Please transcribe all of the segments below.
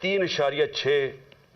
3.6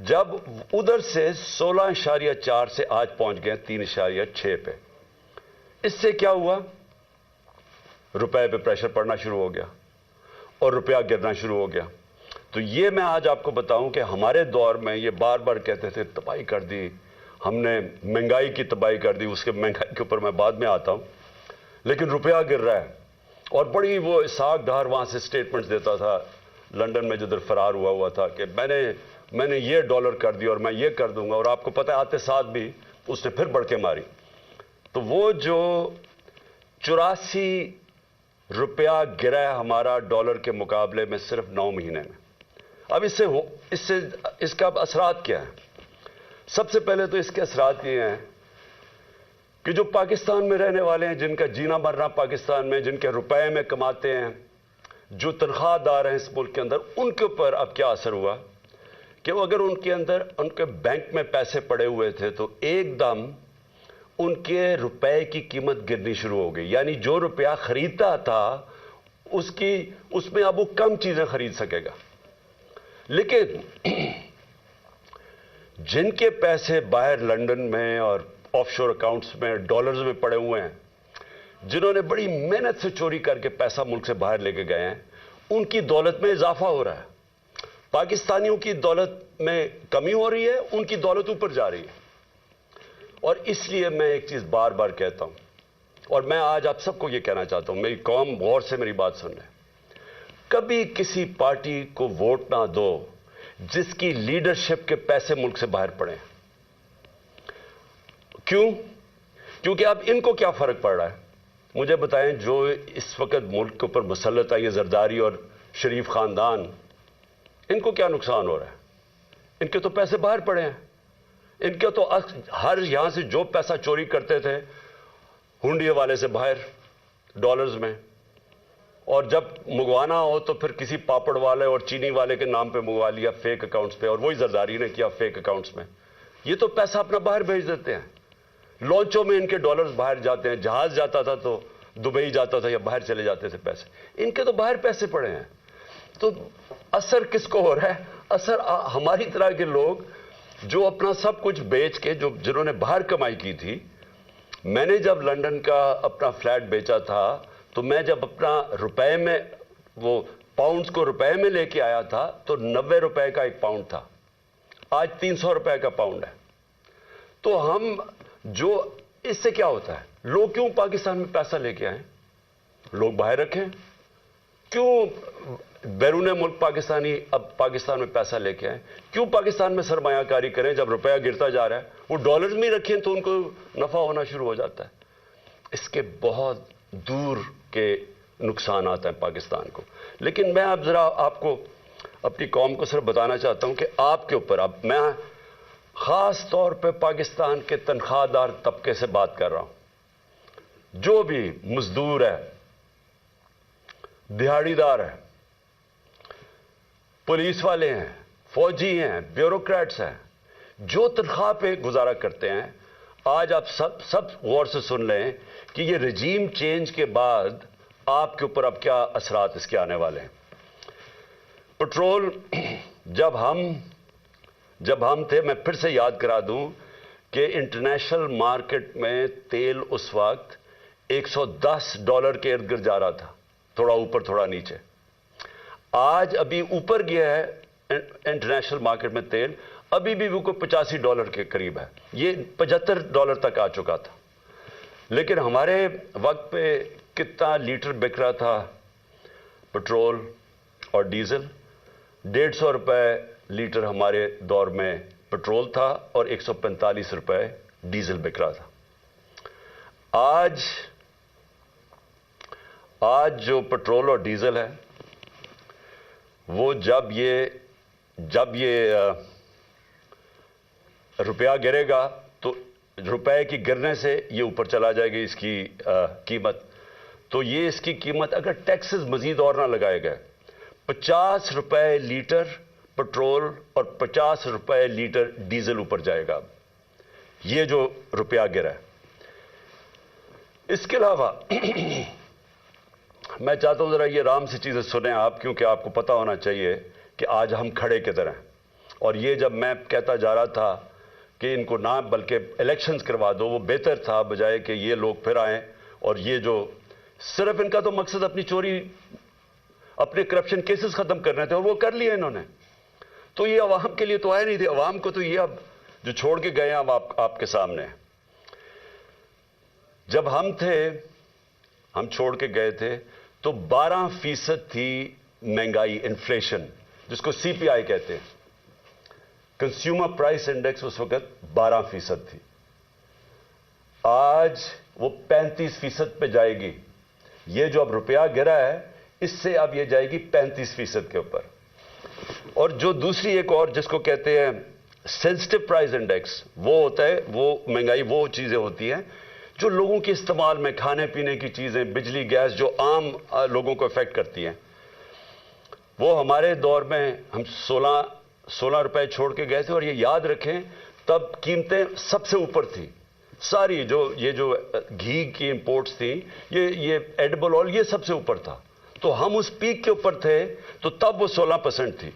جب ادھر سے 16.4 سے آج پہنچ گئے 3.6 پہ، اس سے کیا ہوا؟ روپے پہ پریشر پڑنا شروع ہو گیا اور روپیہ گرنا شروع ہو گیا۔ تو یہ میں آج آپ کو بتاؤں کہ ہمارے دور میں یہ بار بار کہتے تھے تباہی کر دی ہم نے، مہنگائی کی تباہی کر دی، اس کے مہنگائی کے اوپر میں بعد میں آتا ہوں، لیکن روپیہ گر رہا ہے۔ اور بڑی وہ اسحاق ڈار وہاں سے سٹیٹمنٹس دیتا تھا لنڈن میں جدھر فرار ہوا تھا کہ میں نے یہ ڈالر کر دی اور میں یہ کر دوں گا، اور آپ کو پتہ ہے آتے ساتھ بھی اس نے پھر بڑھ کے ماری۔ تو وہ جو 84 روپیہ گرا ہے ہمارا ڈالر کے مقابلے میں صرف 9 مہینے میں۔ اب اس کا اثرات کیا ہے؟ سب سے پہلے تو اس کے اثرات یہ ہیں کہ جو پاکستان میں رہنے والے ہیں، جن کا جینا مرنا پاکستان میں، جن کے روپے میں کماتے ہیں، جو تنخواہ دار ہیں اس ملک کے اندر، ان کے اوپر اب کیا اثر ہوا کہ وہ اگر ان کے بینک میں پیسے پڑے ہوئے تھے تو ایک دم ان کے روپے کی قیمت گرنی شروع ہو گئی۔ یعنی جو روپیہ خریدتا تھا اس میں اب وہ کم چیزیں خرید سکے گا۔ لیکن جن کے پیسے باہر لنڈن میں اور آف شور اکاؤنٹس میں ڈالرز میں پڑے ہوئے ہیں، جنہوں نے بڑی محنت سے چوری کر کے پیسہ ملک سے باہر لے کے گئے ہیں، ان کی دولت میں اضافہ ہو رہا ہے۔ پاکستانیوں کی دولت میں کمی ہو رہی ہے، ان کی دولت اوپر جا رہی ہے۔ اور اس لیے میں ایک چیز بار بار کہتا ہوں، اور میں آج آپ سب کو یہ کہنا چاہتا ہوں، میری قوم غور سے میری بات سن لے، کبھی کسی پارٹی کو ووٹ نہ دو جس کی لیڈرشپ کے پیسے ملک سے باہر پڑے۔ کیوں؟ کیونکہ اب ان کو کیا فرق پڑ رہا ہے؟ مجھے بتائیں، جو اس وقت ملک کے اوپر مسلط ہے یہ زرداری اور شریف خاندان، ان کو کیا نقصان ہو رہا ہے؟ ان کے تو پیسے باہر پڑے ہیں، ان کے تو ہر یہاں سے جو پیسہ چوری کرتے تھے ہنڈی والے سے باہر ڈالرز میں، اور جب منگوانا ہو تو پھر کسی پاپڑ والے اور چینی والے کے نام پہ منگوا لیا فیک اکاؤنٹس پہ، اور وہی زرداری نے کیا فیک اکاؤنٹس میں۔ یہ تو پیسہ اپنا باہر بھیج دیتے ہیں، لانچوں میں ان کے ڈالرز باہر جاتے ہیں، جہاز جاتا تھا تو دبئی جاتا تھا یا باہر چلے جاتے تھے پیسے، ان کے تو باہر پیسے پڑے ہیں۔ تو اثر کس کو ہو رہا ہے؟ اثر ہماری طرح کے لوگ جو اپنا سب کچھ بیچ کے، جنہوں نے باہر کمائی کی تھی۔ میں نے جب لنڈن کا اپنا فلیٹ بیچا تھا تو میں جب اپنا روپے میں وہ پاؤنڈز کو روپے میں لے کے آیا تھا تو 90 روپے کا ایک پاؤنڈ تھا، آج 300 روپے کا پاؤنڈ ہے۔ تو ہم جو اس سے کیا ہوتا ہے؟ لوگ کیوں پاکستان میں پیسہ لے کے آئیں؟ لوگ باہر رکھیں، کیوں بیرون ملک پاکستانی اب پاکستان میں پیسہ لے کے آئیں؟ کیوں پاکستان میں سرمایہ کاری کریں جب روپیہ گرتا جا رہا ہے؟ وہ ڈالرز میں رکھیں تو ان کو نفع ہونا شروع ہو جاتا ہے۔ اس کے بہت دور کے نقصانات ہیں پاکستان کو۔ لیکن میں اب ذرا آپ کو، اپنی قوم کو صرف بتانا چاہتا ہوں کہ آپ کے اوپر، اب میں خاص طور پہ پاکستان کے تنخواہ دار طبقے سے بات کر رہا ہوں، جو بھی مزدور ہے، دیہاڑی دار ہے، پولیس والے ہیں، فوجی ہیں، بیوروکریٹس ہیں، جو تنخواہ پہ گزارا کرتے ہیں، آج آپ سب غور سے سن لیں کہ یہ رجیم چینج کے بعد آپ کے اوپر اب کیا اثرات اس کے آنے والے ہیں۔ پٹرول جب ہم تھے، میں پھر سے یاد کرا دوں کہ انٹرنیشنل مارکیٹ میں تیل اس وقت $110 کے ارد گرد جا رہا تھا، تھوڑا اوپر تھوڑا نیچے۔ آج ابھی اوپر گیا ہے انٹرنیشنل مارکیٹ میں تیل، ابھی بھی وہ کوئی $85 کے قریب ہے، یہ $75 تک آ چکا تھا۔ لیکن ہمارے وقت پہ کتنا لیٹر بک رہا تھا پٹرول اور ڈیزل؟ 150 روپے لیٹر ہمارے دور میں پٹرول تھا اور 145 روپے ڈیزل بک رہا تھا۔ آج جو پٹرول اور ڈیزل ہے وہ جب یہ روپیہ گرے گا تو روپے کی گرنے سے یہ اوپر چلا جائے گی اس کی قیمت۔ تو یہ اس کی قیمت اگر ٹیکسز مزید اور نہ لگائے گئے، 50 روپے لیٹر پٹرول اور 50 روپے لیٹر ڈیزل اوپر جائے گا یہ جو روپیہ گرا ہے۔ اس کے علاوہ میں چاہتا ہوں ذرا یہ آرام سے چیزیں سنیں آپ، کیونکہ آپ کو پتہ ہونا چاہیے کہ آج ہم کھڑے کدھر ہیں اور یہ جب میں کہتا جا رہا تھا کہ ان کو نہ بلکہ الیکشنز کروا دو، وہ بہتر تھا بجائے کہ یہ لوگ پھر آئیں اور یہ جو صرف ان کا تو مقصد اپنی چوری، اپنے کرپشن کیسز ختم کرنے تھے اور وہ کر لیے انہوں نے. تو یہ عوام کے لیے تو آئے نہیں تھے. عوام کو تو یہ اب جو چھوڑ کے گئے ہیں اب آپ کے سامنے. جب ہم تھے، ہم چھوڑ کے گئے تھے تو 12% تھی مہنگائی، انفلیشن، جس کو سی پی آئی کہتے ہیں. کنزیومر پرائس انڈیکس اس وقت 12% تھی. آج وہ 35% پہ جائے گی. یہ جو اب روپیہ گرا ہے اس سے اب یہ جائے گی 35% کے اوپر. اور جو دوسری ایک اور جس کو کہتے ہیں سینسٹیو پرائس انڈیکس، وہ ہوتا ہے، وہ مہنگائی وہ چیزیں ہوتی ہیں جو لوگوں کے استعمال میں، کھانے پینے کی چیزیں، بجلی، گیس، جو عام لوگوں کو افیکٹ کرتی ہیں. وہ ہمارے دور میں ہم 16 روپے چھوڑ کے گئے تھے. اور یہ یاد رکھیں تب قیمتیں سب سے اوپر تھی ساری. یہ جو گھی کی امپورٹس تھیں، یہ ایڈیبل آئل، یہ سب سے اوپر تھا. تو ہم اس پیک کے اوپر تھے تو تب وہ 16% تھی.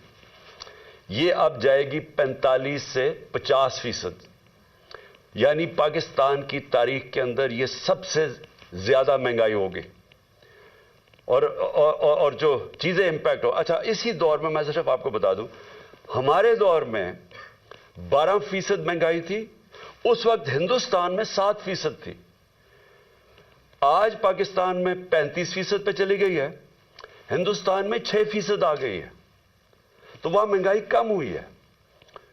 یہ اب جائے گی 45 سے 50%. یعنی پاکستان کی تاریخ کے اندر یہ سب سے زیادہ مہنگائی ہوگی. اور جو چیزیں امپیکٹ ہو. اچھا، اسی دور میں صرف آپ کو بتا دوں، ہمارے دور میں 12% مہنگائی تھی. اس وقت ہندوستان میں 7% تھی. آج پاکستان میں 35% پہ چلی گئی ہے، ہندوستان میں 6% آ گئی ہے. تو وہاں مہنگائی کم ہوئی ہے.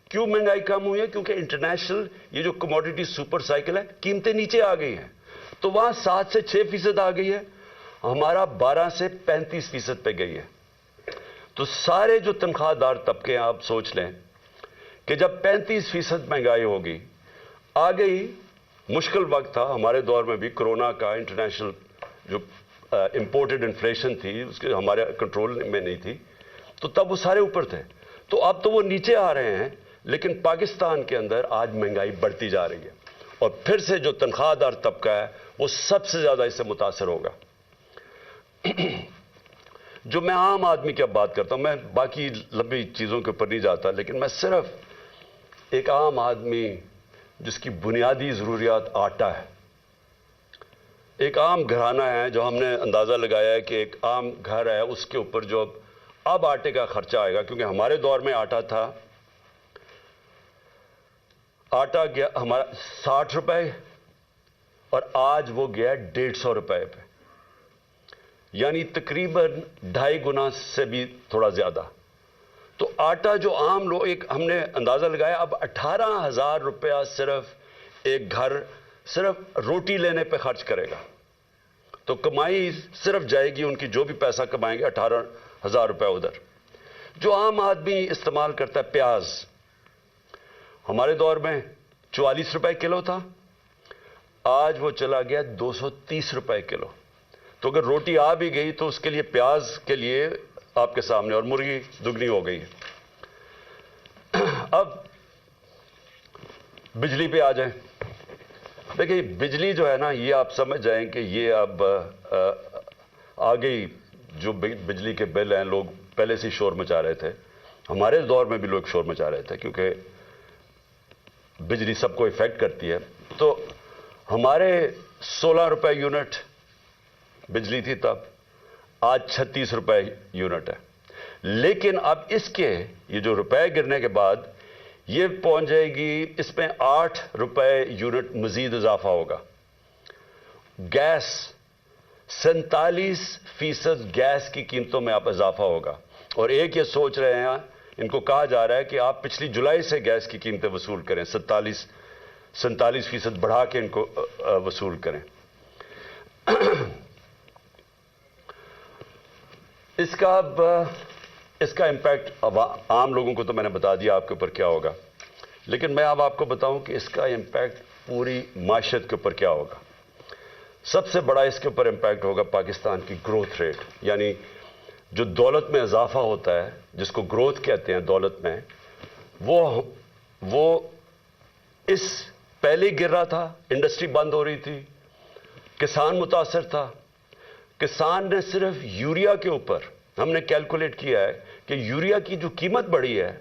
کیوں مہنگائی کم ہوئی ہے؟ کیونکہ انٹرنیشنل یہ جو کموڈیٹی سپر سائیکل ہے، قیمتیں نیچے آ گئی ہیں. تو وہاں 7 سے 6% آ گئی ہے، ہمارا 12 سے 35% پہ گئی ہے. تو سارے جو تنخواہ دار طبقے ہیں، آپ سوچ لیں کہ جب 35% مہنگائی ہوگی، آ گئی. مشکل وقت تھا ہمارے دور میں بھی، کرونا کا، انٹرنیشنل جو امپورٹڈ انفلیشن تھی اس کے ہمارے کنٹرول میں نہیں تھی. تو تب وہ سارے اوپر تھے. تو اب تو وہ نیچے آ رہے ہیں، لیکن پاکستان کے اندر آج مہنگائی بڑھتی جا رہی ہے. اور پھر سے جو تنخواہ دار طبقہ ہے وہ سب سے زیادہ اس سے متاثر ہوگا. جو میں عام آدمی کی اب بات کرتا ہوں، میں باقی لمبی چیزوں کے اوپر نہیں جاتا، لیکن میں صرف ایک عام آدمی جس کی بنیادی ضروریات آٹا ہے، ایک عام گھرانہ ہے، جو ہم نے اندازہ لگایا ہے کہ ایک عام گھر ہے، اس کے اوپر جو اب آٹے کا خرچہ آئے گا. کیونکہ ہمارے دور میں آٹا تھا، آٹا گیا ہمارا 60 روپے اور آج وہ گیا 150 روپے پہ. یعنی تقریباً 2.5 گنا سے بھی تھوڑا زیادہ. تو آٹا جو عام لوگ، ایک ہم نے اندازہ لگایا اب 18,000 روپیہ صرف ایک گھر صرف روٹی لینے پہ خرچ کرے گا. تو کمائی صرف جائے گی ان کی، جو بھی پیسہ کمائیں گے 18,000 روپے ادھر. جو عام آدمی استعمال کرتا ہے پیاز، ہمارے دور میں 44 روپے کلو تھا، آج وہ چلا گیا 230 روپے کلو. تو اگر روٹی آ بھی گئی تو اس کے لیے، پیاز کے لیے آپ کے سامنے، اور مرغی دگنی ہو گئی. اب بجلی پہ آ جائیں. دیکھیں بجلی جو ہے نا، یہ آپ سمجھ جائیں کہ یہ اب آ گئی. جو بجلی کے بل ہیں، لوگ پہلے سے شور مچا رہے تھے. ہمارے دور میں بھی لوگ شور مچا رہے تھے کیونکہ بجلی سب کو افیکٹ کرتی ہے. تو ہمارے 16 روپے یونٹ بجلی تھی تب، آج 36 روپے یونٹ ہے. لیکن اب اس کے یہ جو روپے گرنے کے بعد یہ پہنچ جائے گی، اس میں 8 روپے یونٹ مزید اضافہ ہوگا. گیس 47% گیس کی قیمتوں میں اب اضافہ ہوگا. اور ایک یہ سوچ رہے ہیں، ان کو کہا جا رہا ہے کہ آپ پچھلی جولائی سے گیس کی قیمتیں وصول کریں، 47% بڑھا کے ان کو وصول کریں. اس کا امپیکٹ عام لوگوں کو تو میں نے بتا دیا آپ کے اوپر کیا ہوگا، لیکن میں اب آپ کو بتاؤں کہ اس کا امپیکٹ پوری معیشت کے اوپر کیا ہوگا. سب سے بڑا اس کے اوپر امپیکٹ ہوگا پاکستان کی گروتھ ریٹ. یعنی جو دولت میں اضافہ ہوتا ہے، جس کو گروتھ کہتے ہیں دولت میں، وہ اس پہلے گر رہا تھا. انڈسٹری بند ہو رہی تھی، کسان متاثر تھا. کسان نے صرف یوریا کے اوپر، ہم نے کیلکولیٹ کیا ہے کہ یوریا کی جو قیمت بڑھی ہے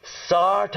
60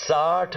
60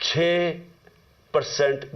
6%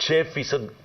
6%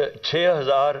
6000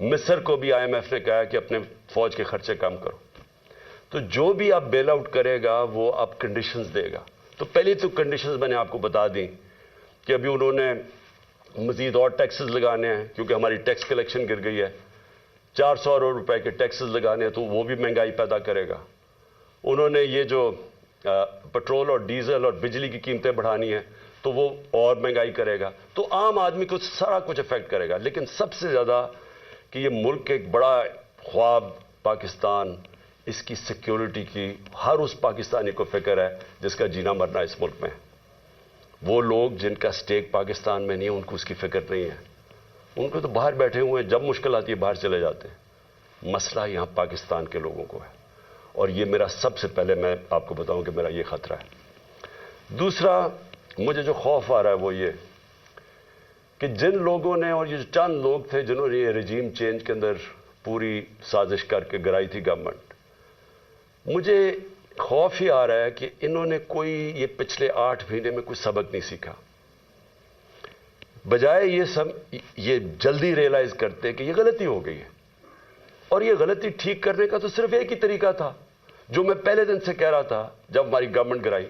مصر کو بھی IMF نے کہا کہ اپنے فوج کے خرچے کم کرو. تو جو بھی آپ بیل آؤٹ کرے گا وہ آپ کنڈیشنز دے گا. تو پہلی تو کنڈیشنز میں نے آپ کو بتا دیں کہ ابھی انہوں نے مزید اور ٹیکسز لگانے ہیں کیونکہ ہماری ٹیکس کلیکشن گر گئی ہے. 400 ارب روپے کے ٹیکسز لگانے ہیں تو وہ بھی مہنگائی پیدا کرے گا. انہوں نے یہ جو پٹرول اور ڈیزل اور بجلی کی قیمتیں بڑھانی ہیں تو وہ اور مہنگائی کرے گا. تو عام آدمی کو سارا کچھ افیکٹ کرے گا. لیکن سب سے زیادہ کہ یہ ملک ایک بڑا خواب پاکستان، اس کی سیکیورٹی کی ہر اس پاکستانی کو فکر ہے جس کا جینا مرنا اس ملک میں. وہ لوگ جن کا سٹیک پاکستان میں نہیں ہے ان کو اس کی فکر نہیں ہے. ان کو تو باہر بیٹھے ہوئے ہیں، جب مشکل آتی ہے باہر چلے جاتے ہیں. مسئلہ یہاں پاکستان کے لوگوں کو ہے اور یہ میرا سب سے پہلے میں آپ کو بتاؤں کہ میرا یہ خطرہ ہے. دوسرا مجھے جو خوف آ رہا ہے وہ یہ کہ جن لوگوں نے، اور یہ چند لوگ تھے جنہوں نے یہ رجیم چینج کے اندر پوری سازش کر کے گرائی تھی گورنمنٹ، مجھے خوف ہی آ رہا ہے کہ انہوں نے کوئی یہ پچھلے 8 مہینے میں کوئی سبق نہیں سیکھا. بجائے یہ جلدی ریئلائز کرتے کہ یہ غلطی ہو گئی ہے اور یہ غلطی ٹھیک کرنے کا تو صرف ایک ہی طریقہ تھا جو میں پہلے دن سے کہہ رہا تھا جب ہماری گورنمنٹ گرائی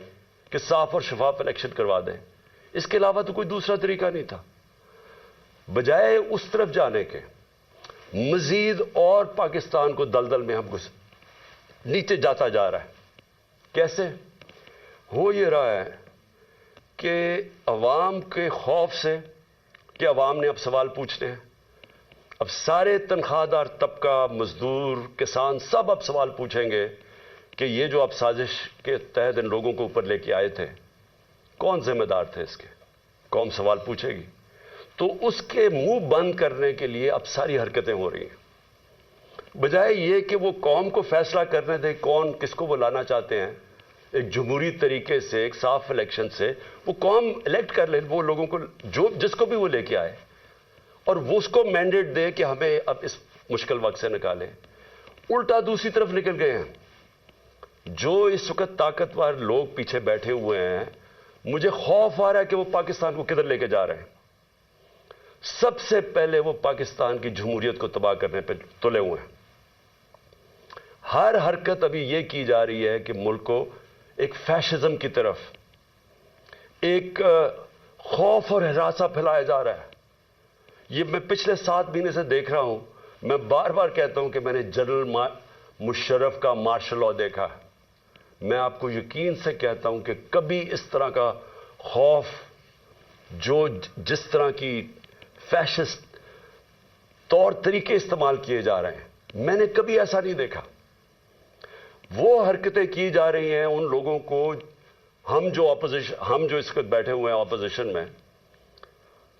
کہ صاف اور شفاف الیکشن کروا دیں. اس کے علاوہ تو کوئی دوسرا طریقہ نہیں تھا. بجائے اس طرف جانے کے مزید اور پاکستان کو دلدل میں ہم نیچے جاتا جا رہا ہے. کیسے ہو یہ رہا ہے کہ عوام کے خوف سے کہ عوام نے اب سوال پوچھنے ہیں. اب سارے تنخواہ دار طبقہ، مزدور، کسان سب اب سوال پوچھیں گے کہ یہ جو آپ سازش کے تحت ان لوگوں کو اوپر لے کے آئے تھے کون ذمہ دار تھے اس کے؟ قوم سوال پوچھے گی. تو اس کے منہ بند کرنے کے لیے اب ساری حرکتیں ہو رہی ہیں. بجائے یہ کہ وہ قوم کو فیصلہ کرنے دے کون کس کو وہ لانا چاہتے ہیں، ایک جمہوری طریقے سے، ایک صاف الیکشن سے وہ قوم الیکٹ کر لے وہ لوگوں کو جس کو بھی وہ لے کے آئے اور وہ اس کو مینڈیٹ دے کہ ہمیں اب اس مشکل وقت سے نکالیں. الٹا دوسری طرف نکل گئے ہیں. جو اس وقت طاقتور لوگ پیچھے بیٹھے ہوئے ہیں، مجھے خوف آ رہا ہے کہ وہ پاکستان کو کدھر لے کے جا رہے ہیں. سب سے پہلے وہ پاکستان کی جمہوریت کو تباہ کرنے پہ تلے ہوئے ہیں. ہر حرکت ابھی یہ کی جا رہی ہے کہ ملک کو ایک فیشزم کی طرف، ایک خوف اور ہراساں پھیلایا جا رہا ہے. یہ میں پچھلے 7 مہینے سے دیکھ رہا ہوں. میں بار بار کہتا ہوں کہ میں نے جنرل مشرف کا مارشل لاء دیکھا ہے. میں آپ کو یقین سے کہتا ہوں کہ کبھی اس طرح کا خوف، جو جس طرح کی فیشسٹ طور طریقے استعمال کیے جا رہے ہیں، میں نے کبھی ایسا نہیں دیکھا. وہ حرکتیں کی جا رہی ہیں ان لوگوں کو، ہم جو اس وقت بیٹھے ہوئے ہیں اپوزیشن میں،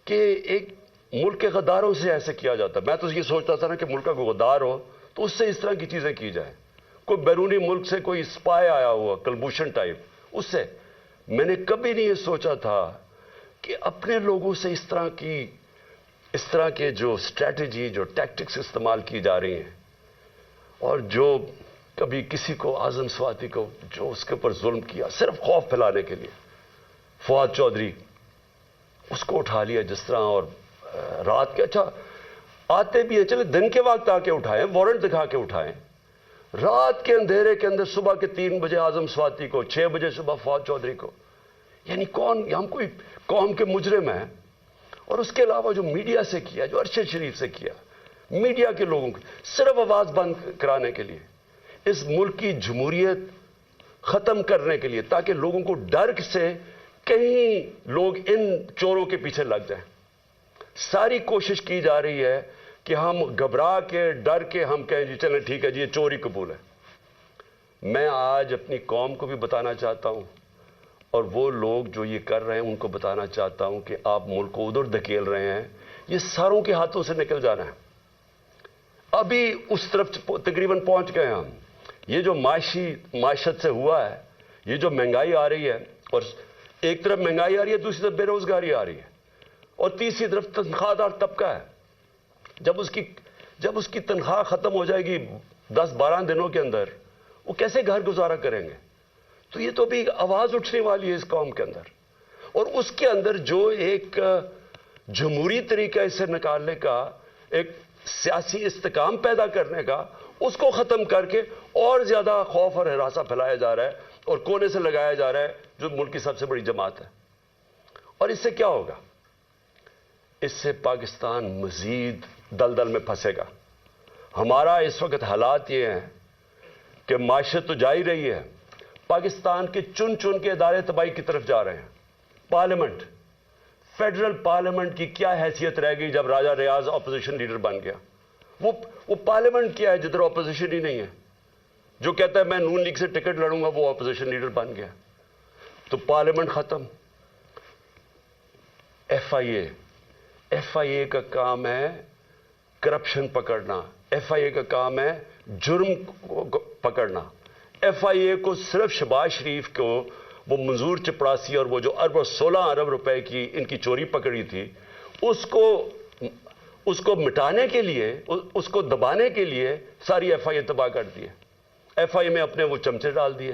کہ ایک ملک کے غداروں سے ایسے کیا جاتا ہے. میں تو یہ سوچتا تھا نا کہ ملک کا کوئی غدار ہو تو اس سے اس طرح کی چیزیں کی جائیں. کوئی بیرونی ملک سے کوئی اسپائے آیا ہوا کلبوشن ٹائپ، اس سے میں نے کبھی نہیں یہ سوچا تھا کہ اپنے لوگوں سے اس طرح کے جو اسٹریٹجی، جو ٹیکٹکس استعمال کی جا رہی ہیں، اور جو کبھی کسی کو اعظم سواتی کو جو اس کے اوپر ظلم کیا صرف خوف پھیلانے کے لیے. فواد چودھری اس کو اٹھا لیا جس طرح، اور رات کے اچھا آتے بھی ہیں، چلے دن کے وقت آ کے اٹھائیں، وارنٹ دکھا کے اٹھائیں. رات کے اندھیرے کے اندر صبح کے 3 بجے اعظم سواتی کو، 6 بجے صبح فواد چودھری کو. یعنی کون، ہم کوئی قوم کے مجرم ہیں؟ اور اس کے علاوہ جو میڈیا سے کیا، جو ارشد شریف سے کیا، میڈیا کے لوگوں کو صرف آواز بند کرانے کے لیے، اس ملک کی جمہوریت ختم کرنے کے لیے، تاکہ لوگوں کو ڈر سے کہیں لوگ ان چوروں کے پیچھے لگ جائیں. ساری کوشش کی جا رہی ہے کہ ہم گھبرا کے، ڈر کے ہم کہیں جی چلیں ٹھیک ہے جی یہ چوری قبول ہے. میں آج اپنی قوم کو بھی بتانا چاہتا ہوں اور وہ لوگ جو یہ کر رہے ہیں ان کو بتانا چاہتا ہوں کہ آپ ملک کو ادھر دھکیل رہے ہیں، یہ ساروں کے ہاتھوں سے نکل جانا ہے. ابھی اس طرف تقریباً پہنچ گئے ہم. یہ جو معیشت سے ہوا ہے، یہ جو مہنگائی آ رہی ہے، اور ایک طرف مہنگائی آ رہی ہے، دوسری طرف بے روزگاری آ رہی ہے، اور تیسری طرف تنخواہ دار طبقہ ہے. جب اس کی تنخواہ ختم ہو جائے گی 10-12 دنوں کے اندر، وہ کیسے گھر گزارا کریں گے؟ تو یہ تو بھی آواز اٹھنے والی ہے اس قوم کے اندر. اور اس کے اندر جو ایک جمہوری طریقہ اسے نکالنے کا ایک سیاسی استحکام پیدا کرنے کا، اس کو ختم کر کے اور زیادہ خوف اور ہراساں پھیلایا جا رہا ہے اور کونے سے لگایا جا رہا ہے جو ملک کی سب سے بڑی جماعت ہے. اور اس سے کیا ہوگا؟ اس سے پاکستان مزید دلدل میں پھنسے گا. ہمارا اس وقت حالات یہ ہیں کہ معیشت تو جا ہی رہی ہے، پاکستان کے چن چن کے ادارے تباہی کی طرف جا رہے ہیں. پارلیمنٹ، فیڈرل پارلیمنٹ کی کیا حیثیت رہ گئی جب راجہ ریاض اپوزیشن لیڈر بن گیا؟ وہ پارلیمنٹ کیا ہے جدھر اپوزیشن ہی نہیں ہے؟ جو کہتا ہے میں نون لیگ سے ٹکٹ لڑوں گا وہ اپوزیشن لیڈر بن گیا. تو پارلیمنٹ ختم. ایف آئی اے کا کام ہے کرپشن پکڑنا، ایف آئی اے کا کام ہے جرم پکڑنا. ایف آئی اے کو صرف شہباز شریف کو وہ منظور چپڑاسی اور وہ جو 16 ارب روپے کی ان کی چوری پکڑی تھی، اس کو مٹانے کے لیے، اس کو دبانے کے لیے ساری ایف آئی اے تباہ کر دی ہے. ایف آئی اے میں اپنے وہ چمچے ڈال دیے.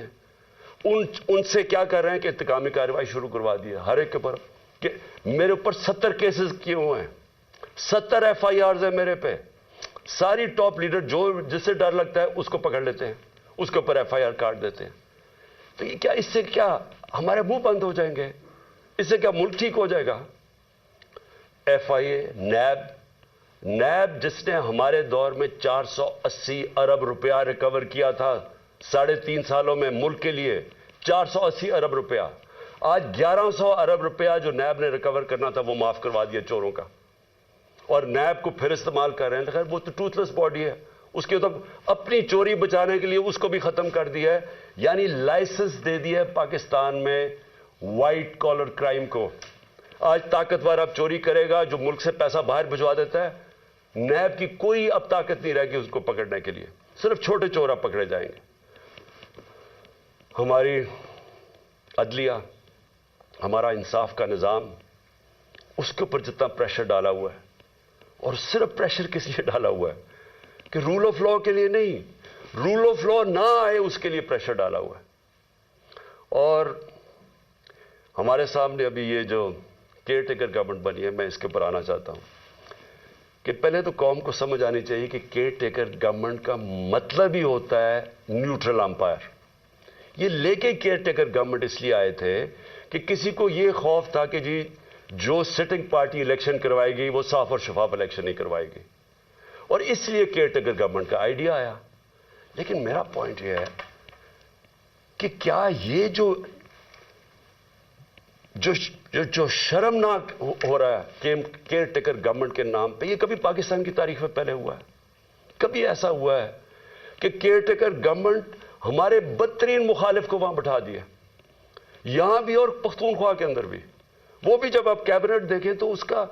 ان سے کیا کر رہے ہیں کہ انتقامی کارروائی شروع کروا دی ہے ہر ایک کے اوپر. کہ میرے اوپر 70 کیسز کیے ہوئے ہیں، 70 ایف آئی آرز ہیں میرے پہ. ساری ٹاپ لیڈر جس سے ڈر لگتا ہے اس کو پکڑ لیتے ہیں، اس کے اوپر ایف آئی آر کاٹ دیتے ہیں. تو یہ کیا، اس سے کیا ہمارے منہ بند ہو جائیں گے؟ اس سے کیا ملک ٹھیک ہو جائے گا؟ ایف آئی اے، نیب جس نے ہمارے دور میں 480 ارب روپیہ ریکور کیا تھا 3.5 سالوں میں ملک کے لیے، 480 ارب روپیہ، آج 1100 ارب روپیہ جو نیب نے ریکور کرنا تھا وہ معاف کروا دیا چوروں کا. اور نیب کو پھر استعمال کر رہے ہیں. خیر وہ تو ٹوتھ لیس باڈی ہے، اس کے تو اپنی چوری بچانے کے لیے اس کو بھی ختم کر دیا ہے. یعنی لائسنس دے دیا ہے پاکستان میں وائٹ کالر کرائم کو. آج طاقتور اب چوری کرے گا جو ملک سے پیسہ باہر بھجوا دیتا ہے. نیب کی کوئی اب طاقت نہیں رہے گی اس کو پکڑنے کے لیے، صرف چھوٹے چور اب پکڑے جائیں گے. ہماری عدلیہ، ہمارا انصاف کا نظام، اس کے اوپر جتنا پریشر ڈالا ہوا ہے، اور صرف پریشر کس لیے ڈالا ہوا ہے کہ رول آف لا کے لیے نہیں، رول آف لا نہ آئے اس کے لیے پریشر ڈالا ہوا ہے. اور ہمارے سامنے ابھی یہ جو کیئر ٹیکر گورنمنٹ بنی ہے، میں اس کے اوپر آنا چاہتا ہوں کہ پہلے تو قوم کو سمجھ آنی چاہیے کہ کیئر ٹیکر گورنمنٹ کا مطلب ہی ہوتا ہے نیوٹرل امپائر. یہ لے کے کیئر ٹیکر گورنمنٹ اس لیے آئے تھے کہ کسی کو یہ خوف تھا کہ جی جو سٹنگ پارٹی الیکشن کروائے گی وہ صاف اور شفاف الیکشن نہیں کروائے گی، اور اس لیے کیئر ٹیکر گورنمنٹ کا آئیڈیا آیا. لیکن میرا پوائنٹ یہ ہے کہ کیا یہ جو شرمناک ہو رہا ہے کہ کیئر ٹیکر گورنمنٹ کے نام پہ، یہ کبھی پاکستان کی تاریخ میں پہلے ہوا ہے؟ کبھی ایسا ہوا ہے کہ کیئر ٹیکر گورنمنٹ ہمارے بدترین مخالف کو وہاں بٹھا دیا، یہاں بھی اور پختونخوا کے اندر بھی؟ وہ بھی جب آپ کیبنٹ دیکھیں تو اس کا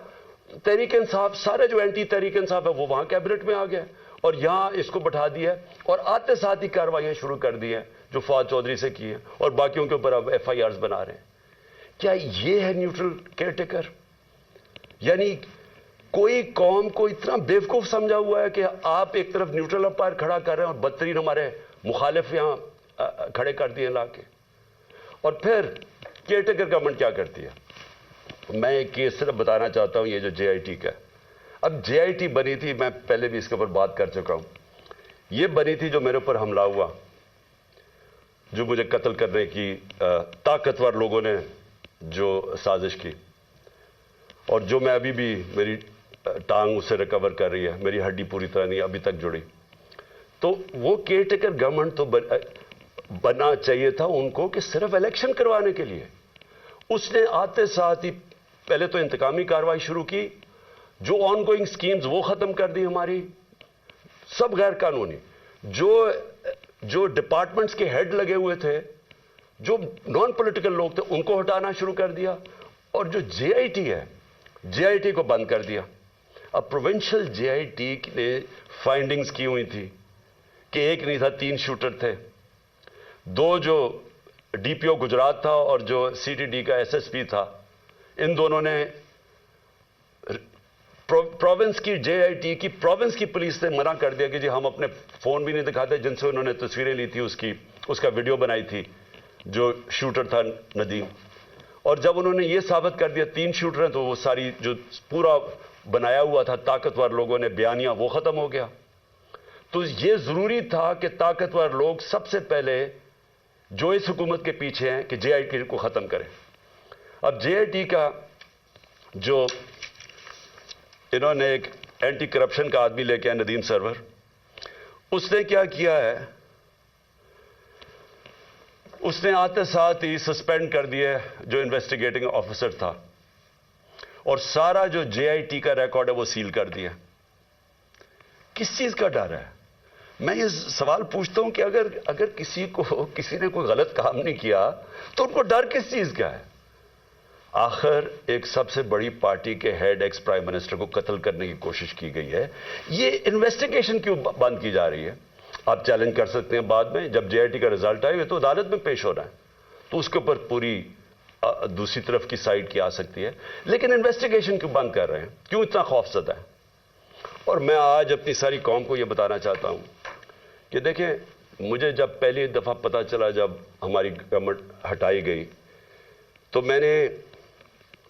تحریک انصاف، سارے جو اینٹی تحریک انصاف ہے وہ وہاں کیبنٹ میں آ گیا، اور یہاں اس کو بٹھا دیا اور آتے ساتھ ہی کارروائیاں شروع کر دی ہیں جو فواد چودھری سے کی ہیں، اور باقیوں کے اوپر اب ایف آئی آرز بنا رہے ہیں. کیا یہ ہے نیوٹرل کیئر ٹیکر؟ یعنی کوئی قوم کو اتنا بیوقوف سمجھا ہوا ہے کہ آپ ایک طرف نیوٹرل امپائر کھڑا کر رہے ہیں اور بدترین ہمارے مخالف یہاں کھڑے کر دیے لا کے. اور پھر کیئر ٹیکر گورنمنٹ کیا کرتی ہے؟ میں ایک کیس صرف بتانا چاہتا ہوں، یہ جو جے آئی ٹی کا. اب جے آئی ٹی بنی تھی، میں پہلے بھی اس کے اوپر بات کر چکا ہوں. یہ بنی تھی جو میرے اوپر حملہ ہوا، جو مجھے قتل کرنے کی طاقتور لوگوں نے جو سازش کی، اور جو میں ابھی بھی میری ٹانگ اس سے ریکور کر رہی ہے، میری ہڈی پوری طرح نہیں ابھی تک جڑی. تو وہ کیئر ٹیکر گورنمنٹ تو بننا چاہیے تھا ان کو کہ صرف الیکشن کروانے کے لیے. اس نے آتے ساتھ ہی پہلے تو انتقامی کارروائی شروع کی، جو آن گوئنگ سکیمز وہ ختم کر دی ہماری، سب غیر قانونی. جو ڈپارٹمنٹس کے ہیڈ لگے ہوئے تھے، جو نان پولیٹیکل لوگ تھے، ان کو ہٹانا شروع کر دیا. اور جو جے آئی ٹی ہے، جے آئی ٹی کو بند کر دیا. اب پروونشل جے آئی ٹی نے فائنڈنگز کی ہوئی تھی کہ ایک نہیں تھا، 3 شوٹر تھے. 2 جو ڈی پی او گجرات تھا اور جو سی ٹی ڈی کا ایس ایس پی تھا، ان دونوں نے پروونس کی جے آئی ٹی کی پروونس کی پولیس نے منع کر دیا کہ جی ہم اپنے فون بھی نہیں دکھاتے جن سے انہوں نے تصویریں لی تھی، اس کا ویڈیو بنائی تھی جو شوٹر تھا ندیم. اور جب انہوں نے یہ ثابت کر دیا 3 شوٹر ہیں، تو وہ ساری جو پورا بنایا ہوا تھا طاقتور لوگوں نے بیانیہ وہ ختم ہو گیا. تو یہ ضروری تھا کہ طاقتور لوگ سب سے پہلے جو اس حکومت کے پیچھے ہیں کہ جے آئی ٹی کو ختم کریں. اب جے آئی ٹی کا جو انہوں نے ایک اینٹی کرپشن کا آدمی لے کے آئے ندیم سرور, اس نے کیا کیا ہے, اس نے آتے ساتھ ہی سسپینڈ کر دیے جو انویسٹیگیٹنگ آفیسر تھا, اور سارا جو جے آئی ٹی کا ریکارڈ ہے وہ سیل کر دیا. کس چیز کا ڈر ہے؟ میں یہ سوال پوچھتا ہوں کہ اگر کسی نے کوئی غلط کام نہیں کیا تو ان کو ڈر کس چیز کا ہے؟ آخر ایک سب سے بڑی پارٹی کے ہیڈ ایکس پرائم منسٹر کو قتل کرنے کی کوشش کی گئی ہے. یہ انویسٹیگیشن کیوں بند کی جا رہی ہے؟ آپ چیلنج کر سکتے ہیں بعد میں, جب جے آئی ٹی کا رزلٹ آئے تو عدالت میں پیش ہونا ہے, تو اس کے اوپر پوری دوسری طرف کی سائڈ کی آ سکتی ہے. لیکن انویسٹیگیشن کیوں بند کر رہے ہیں؟ کیوں اتنا خوف زدہ ہے؟ اور میں آج اپنی ساری قوم کو یہ بتانا چاہتا ہوں کہ دیکھیں, مجھے جب پہلی دفعہ پتہ چلا جب ہماری گورنمنٹ ہٹائی گئی تو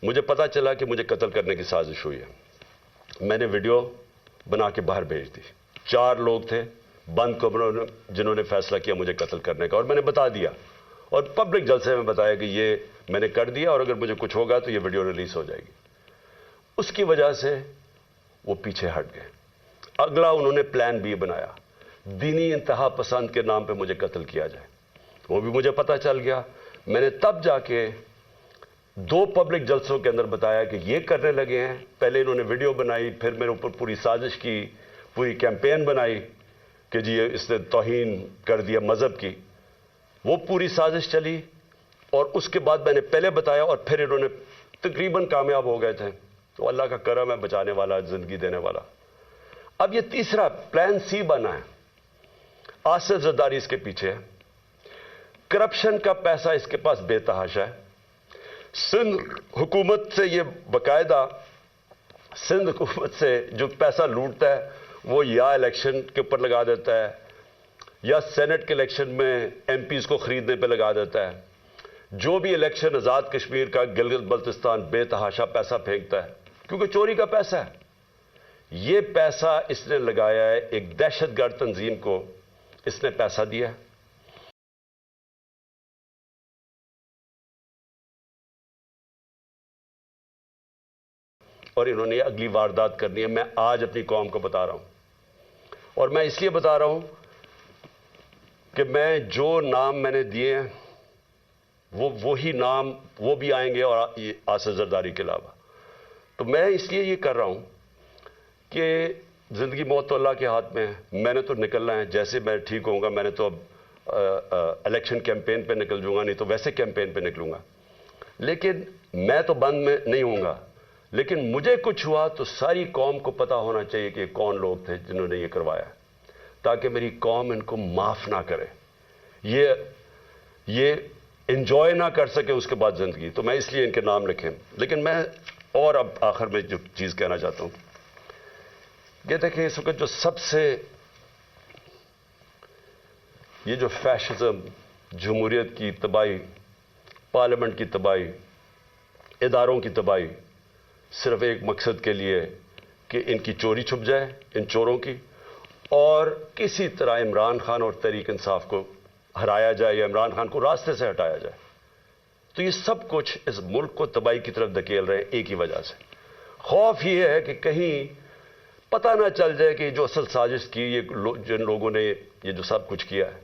مجھے پتہ چلا کہ مجھے قتل کرنے کی سازش ہوئی ہے. میں نے ویڈیو بنا کے باہر بھیج دی. 4 لوگ تھے بند کمروں میں جنہوں نے فیصلہ کیا مجھے قتل کرنے کا, اور میں نے بتا دیا اور پبلک جلسے میں بتایا کہ یہ میں نے کر دیا اور اگر مجھے کچھ ہوگا تو یہ ویڈیو ریلیز ہو جائے گی. اس کی وجہ سے وہ پیچھے ہٹ گئے. اگلا انہوں نے پلان بی بنایا, دینی انتہا پسند کے نام پہ مجھے قتل کیا جائے. وہ بھی مجھے پتہ چل گیا. میں نے تب جا کے 2 پبلک جلسوں کے اندر بتایا کہ یہ کرنے لگے ہیں. پہلے انہوں نے ویڈیو بنائی, پھر میرے اوپر پوری سازش کی, پوری کیمپین بنائی کہ جی اس نے توہین کر دیا مذہب کی. وہ پوری سازش چلی اور اس کے بعد میں نے پہلے بتایا اور پھر انہوں نے تقریباً کامیاب ہو گئے تھے. تو اللہ کا کرم ہے, بچانے والا, زندگی دینے والا. اب یہ تیسرا پلان سی بنا ہے. آصف زرداری اس کے پیچھے ہے. کرپشن کا پیسہ اس کے پاس بے تحاشا ہے. سندھ حکومت سے یہ باقاعدہ سندھ حکومت سے جو پیسہ لوٹتا ہے وہ یا الیکشن کے اوپر لگا دیتا ہے یا سینٹ کے الیکشن میں ایم پیز کو خریدنے پہ لگا دیتا ہے. جو بھی الیکشن آزاد کشمیر کا گلگت بلتستان بے تحاشا پیسہ پھینکتا ہے کیونکہ چوری کا پیسہ ہے. یہ پیسہ اس نے لگایا ہے ایک دہشت گرد تنظیم کو, اس نے پیسہ دیا ہے. اور انہوں نے اگلی واردات کرنی ہے. میں آج اپنی قوم کو بتا رہا ہوں, اور میں اس لیے بتا رہا ہوں کہ میں جو نام میں نے دیے ہیں وہی نام وہ بھی آئیں گے اور آصف زرداری کے علاوہ. تو میں اس لیے یہ کر رہا ہوں کہ زندگی موت تو اللہ کے ہاتھ میں ہے. میں نے تو نکلنا ہے, جیسے میں ٹھیک ہوں گا. میں نے تو اب الیکشن کیمپین پہ نکل جاؤں گا, نہیں تو ویسے کیمپین پہ نکلوں گا. لیکن میں تو بند میں نہیں ہوں گا. لیکن مجھے کچھ ہوا تو ساری قوم کو پتا ہونا چاہیے کہ کون لوگ تھے جنہوں نے یہ کروایا, تاکہ میری قوم ان کو معاف نہ کرے, یہ انجوائے نہ کر سکے اس کے بعد زندگی. تو میں اس لیے ان کے نام لکھیں. لیکن میں اور اب آخر میں جو چیز کہنا چاہتا ہوں یہ دیکھیں, اس وقت جو سب سے یہ جو فیشزم, جمہوریت کی تباہی, پارلیمنٹ کی تباہی, اداروں کی تباہی, صرف ایک مقصد کے لیے کہ ان کی چوری چھپ جائے, ان چوروں کی, اور کسی طرح عمران خان اور تحریک انصاف کو ہرایا جائے یا عمران خان کو راستے سے ہٹایا جائے. تو یہ سب کچھ اس ملک کو تباہی کی طرف دھکیل رہے ہیں ایک ہی وجہ سے. خوف یہ ہے کہ کہیں پتہ نہ چل جائے کہ جو اصل سازش کی, یہ جن لوگوں نے یہ جو سب کچھ کیا ہے,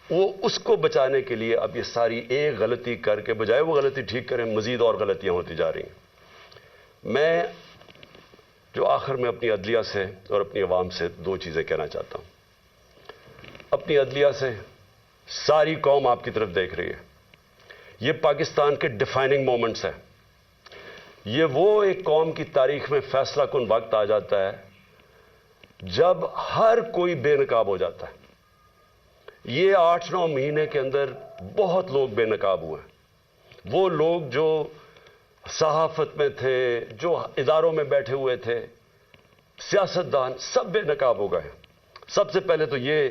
وہ اس کو بچانے کے لیے اب یہ ساری ایک غلطی کر کے بجائے وہ غلطی ٹھیک کریں, مزید اور غلطیاں ہوتی جا رہی ہیں. میں جو آخر میں اپنی عدلیہ سے اور اپنی عوام سے 2 چیزیں کہنا چاہتا ہوں. اپنی عدلیہ سے, ساری قوم آپ کی طرف دیکھ رہی ہے. یہ پاکستان کے ڈیفائننگ مومنٹس ہیں. یہ وہ ایک قوم کی تاریخ میں فیصلہ کن وقت آ جاتا ہے جب ہر کوئی بے نقاب ہو جاتا ہے. یہ 8-9 مہینے کے اندر بہت لوگ بے نقاب ہوئے ہیں. وہ لوگ جو صحافت میں تھے, جو اداروں میں بیٹھے ہوئے تھے, سیاستدان, سب بے نقاب ہو گئے. سب سے پہلے تو یہ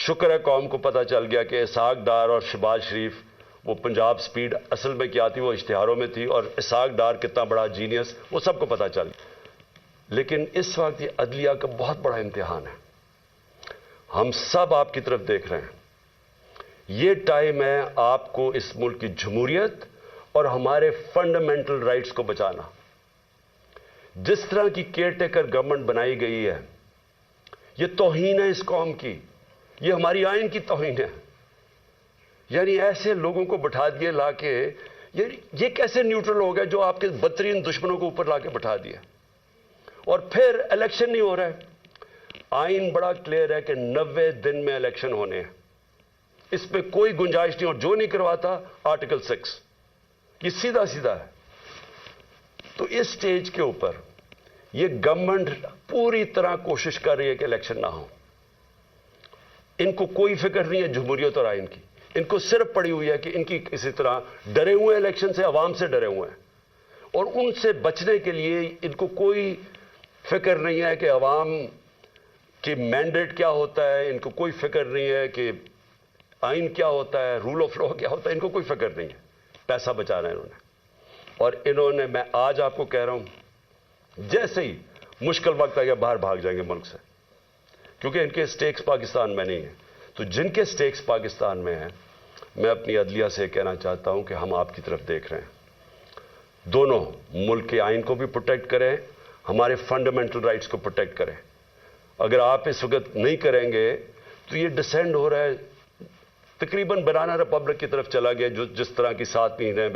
شکر ہے قوم کو پتہ چل گیا کہ اسحاق ڈار اور شہباز شریف, وہ پنجاب سپیڈ اصل میں کیا تھی وہ اشتہاروں میں تھی, اور اسحاق ڈار کتنا بڑا جینیس وہ سب کو پتہ چل گیا. لیکن اس وقت یہ عدلیہ کا بہت بڑا امتحان ہے. ہم سب آپ کی طرف دیکھ رہے ہیں. یہ ٹائم ہے آپ کو اس ملک کی جمہوریت اور ہمارے فنڈامنٹل رائٹس کو بچانا. جس طرح کی کیئر ٹیکر گورنمنٹ بنائی گئی ہے یہ توہین ہے اس قوم کی, یہ ہماری آئین کی توہین ہے. یعنی ایسے لوگوں کو بٹھا دیے لا کے, یہ کیسے نیوٹرل ہو گیا جو آپ کے بدترین دشمنوں کو اوپر لا کے بٹھا دیا, اور پھر الیکشن نہیں ہو رہا ہے. آئین بڑا کلیئر ہے کہ 90 دن میں الیکشن ہونے ہیں, اس پہ کوئی گنجائش نہیں, اور جو نہیں کرواتا آرٹیکل 6, یہ سیدھا سیدھا ہے. تو اس سٹیج کے اوپر یہ گورنمنٹ پوری طرح کوشش کر رہی ہے کہ الیکشن نہ ہو. ان کو کوئی فکر نہیں ہے جمہوریت اور آئین کی, ان کو صرف پڑی ہوئی ہے کہ ان کی کسی طرح ڈرے ہوئے الیکشن سے, عوام سے ڈرے ہوئے ہیں, اور ان سے بچنے کے لیے ان کو کوئی فکر نہیں ہے کہ عوام کی مینڈیٹ کیا ہوتا ہے, ان کو کوئی فکر نہیں ہے کہ آئین کیا ہوتا ہے, رول آف لا کیا ہوتا ہے, ان کو کوئی فکر نہیں ہے. پیسہ بچانا ہے انہوں نے, اور انہوں نے, میں آج آپ کو کہہ رہا ہوں, جیسے ہی مشکل وقت آ گیا باہر بھاگ جائیں گے ملک سے, کیونکہ ان کے سٹیکس پاکستان میں نہیں ہیں. تو جن کے سٹیکس پاکستان میں ہیں, میں اپنی عدلیہ سے کہنا چاہتا ہوں کہ ہم آپ کی طرف دیکھ رہے ہیں. دونوں ملک کے آئین کو بھی پروٹیکٹ کریں, ہمارے فنڈامنٹل رائٹس کو پروٹیکٹ کریں. اگر آپ اس وقت نہیں کریں گے تو یہ ڈسینڈ ہو رہا ہے, تقریباً بنانا ریپبلک کی طرف چلا گیا, جو جس طرح کی 7 مہینے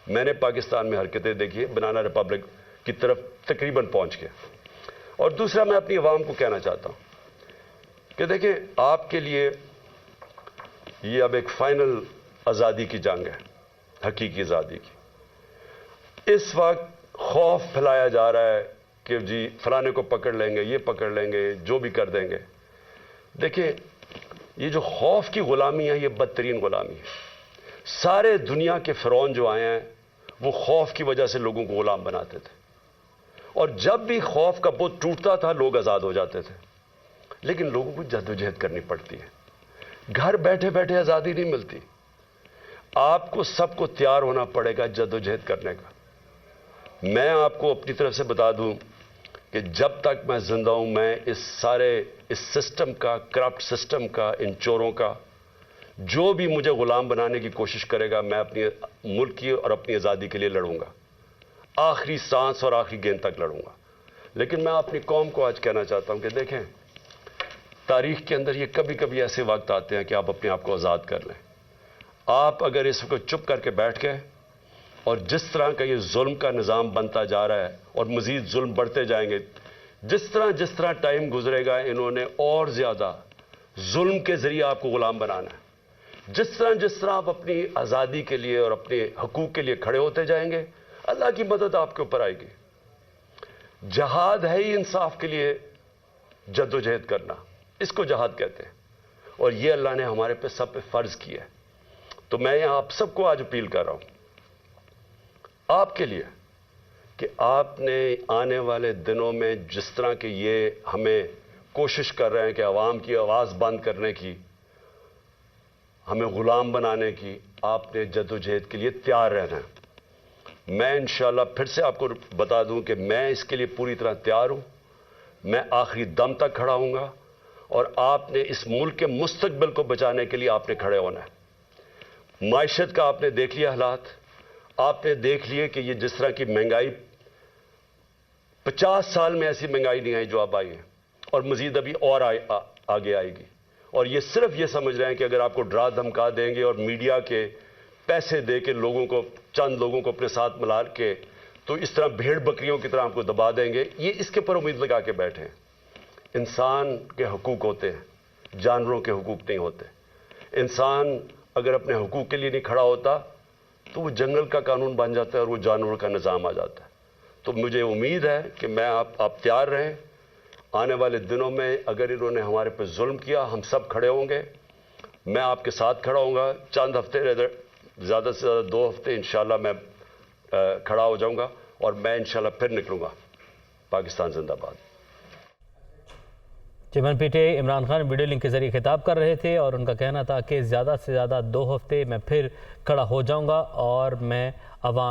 میں نے پاکستان میں حرکتیں دیکھی, بنانا ریپبلک کی طرف تقریباً پہنچ گیا. اور دوسرا, میں اپنی عوام کو کہنا چاہتا ہوں کہ دیکھیں, آپ کے لیے یہ اب ایک فائنل آزادی کی جنگ ہے, حقیقی آزادی کی. اس وقت خوف پھیلایا جا رہا ہے کہ جی فلانے کو پکڑ لیں گے, یہ پکڑ لیں گے, جو بھی کر دیں گے. دیکھیں, یہ جو خوف کی غلامی ہے یہ بدترین غلامی ہے. سارے دنیا کے فرعون جو آئے ہیں وہ خوف کی وجہ سے لوگوں کو غلام بناتے تھے, اور جب بھی خوف کا بت ٹوٹتا تھا لوگ آزاد ہو جاتے تھے. لیکن لوگوں کو جدوجہد کرنی پڑتی ہے, گھر بیٹھے بیٹھے آزادی نہیں ملتی. آپ کو سب کو تیار ہونا پڑے گا جدوجہد کرنے کا. میں آپ کو اپنی طرف سے بتا دوں کہ جب تک میں زندہ ہوں, میں اس سسٹم کا, کرپٹ سسٹم کا, ان چوروں کا, جو بھی مجھے غلام بنانے کی کوشش کرے گا, میں اپنی ملک کی اور اپنی آزادی کے لیے لڑوں گا, آخری سانس اور آخری گیند تک لڑوں گا. لیکن میں اپنی قوم کو آج کہنا چاہتا ہوں کہ دیکھیں, تاریخ کے اندر یہ کبھی کبھی ایسے وقت آتے ہیں کہ آپ اپنے آپ کو آزاد کر لیں. آپ اگر اس وقت چپ کر کے بیٹھ گئے, اور جس طرح کا یہ ظلم کا نظام بنتا جا رہا ہے اور مزید ظلم بڑھتے جائیں گے, جس طرح ٹائم گزرے گا انہوں نے اور زیادہ ظلم کے ذریعے آپ کو غلام بنانا ہے. جس طرح آپ اپنی آزادی کے لیے اور اپنے حقوق کے لیے کھڑے ہوتے جائیں گے, اللہ کی مدد آپ کے اوپر آئے گی. جہاد ہے ہی انصاف کے لیے جدوجہد کرنا, اس کو جہاد کہتے ہیں, اور یہ اللہ نے ہمارے پہ سب پہ فرض کیا ہے. تو میں یہاں آپ سب کو آج اپیل کر رہا ہوں آپ کے لیے کہ آپ نے آنے والے دنوں میں جس طرح کہ یہ ہمیں کوشش کر رہے ہیں کہ عوام کی آواز بند کرنے کی, ہمیں غلام بنانے کی, آپ نے جدوجہد کے لیے تیار رہنا ہے. میں انشاءاللہ پھر سے آپ کو بتا دوں کہ میں اس کے لیے پوری طرح تیار ہوں. میں آخری دم تک کھڑا ہوں گا, اور آپ نے اس ملک کے مستقبل کو بچانے کے لیے آپ نے کھڑے ہونا ہے. معیشت کا آپ نے دیکھ لیا حالات, آپ نے دیکھ لیے کہ یہ جس طرح کی مہنگائی, 50 سال میں ایسی مہنگائی نہیں آئی جو اب آئی ہے, اور مزید ابھی اور آگے آئے گی. اور یہ صرف یہ سمجھ رہے ہیں کہ اگر آپ کو ڈرا دھمکا دیں گے اور میڈیا کے پیسے دے کے چند لوگوں کو اپنے ساتھ ملا کے, تو اس طرح بھیڑ بکریوں کی طرح آپ کو دبا دیں گے, یہ اس کے پر امید لگا کے بیٹھے ہیں. انسان کے حقوق ہوتے ہیں, جانوروں کے حقوق نہیں ہوتے. انسان اگر اپنے حقوق کے لیے نہیں کھڑا ہوتا تو وہ جنگل کا قانون بن جاتا ہے اور وہ جانوروں کا نظام آ جاتا ہے. تو مجھے امید ہے کہ میں آپ تیار رہیں. آنے والے دنوں میں اگر انہوں نے ہمارے پہ ظلم کیا, ہم سب کھڑے ہوں گے. میں آپ کے ساتھ کھڑا ہوں گا. چند ہفتے, زیادہ سے زیادہ 2 ہفتے انشاءاللہ میں کھڑا ہو جاؤں گا, اور میں انشاءاللہ پھر نکلوں گا. پاکستان زندہ باد. Chairman P T I Imran Khan video link کے ذریعے خطاب کر رہے تھے, اور ان کا کہنا تھا کہ زیادہ سے زیادہ 2 ہفتے میں پھر کھڑا ہو جاؤں گا, اور میں عوام